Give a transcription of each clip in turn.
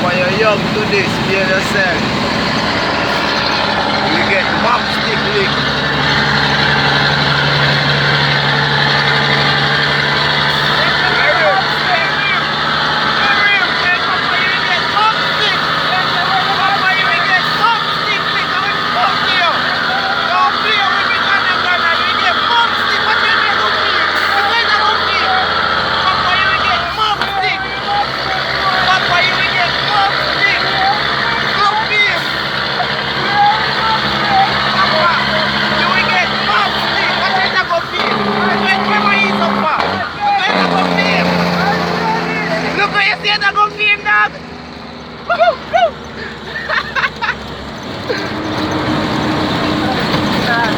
when you're young to this, be yourself. You get mop stick lick.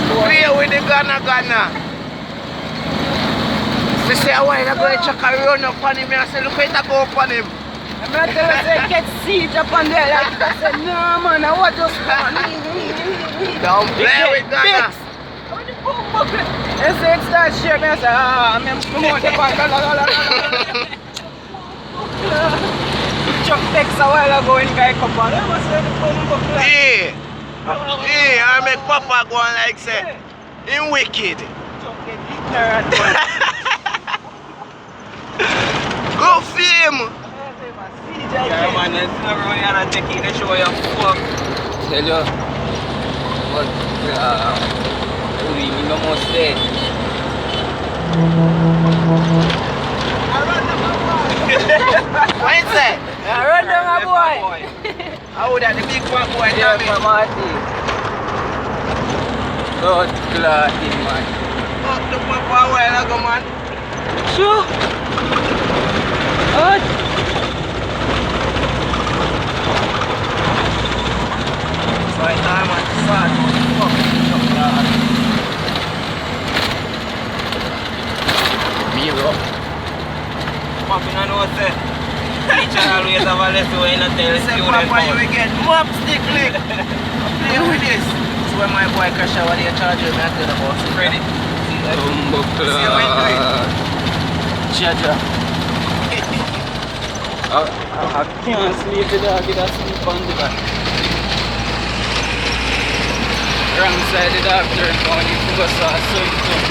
Play with the Ghana. They say, why not go check a run up on him? I say, look at go up on him. I'm not telling you, say, get siege up on there. Like, I said, no man, I want just fun. Don't play with Ghana. They say it starts shaking, I say, I'm promoting the bank. Chuck text a while ago in Guy Copper. Yeah. Yeah, I make Papa go on like say, him wicked. Chuck get ignorant. Go film. Yeah, man, it's never when you're not taking the show, you fuck. Tell you, but, we no more stay. What is that? I run down a boy. How would that the big fat boy Yeah, tell me? from Marty. Good clotting, man. Fuck the Papa a while ago, man. Sure. Good. So I time man, sad. Fuck chocolate. Me bro. Papa, you know what say? Teacher always have a lesson when you tell the student. Papa, you will get mop stick lick. Play with this. This is when my boy crash out with the charger. I tell the boss. Ready? See how you do it. Jaja. I can't sleep the dog, it has sleep on the back. Wrong side the dog turned down, you go saw a swim too.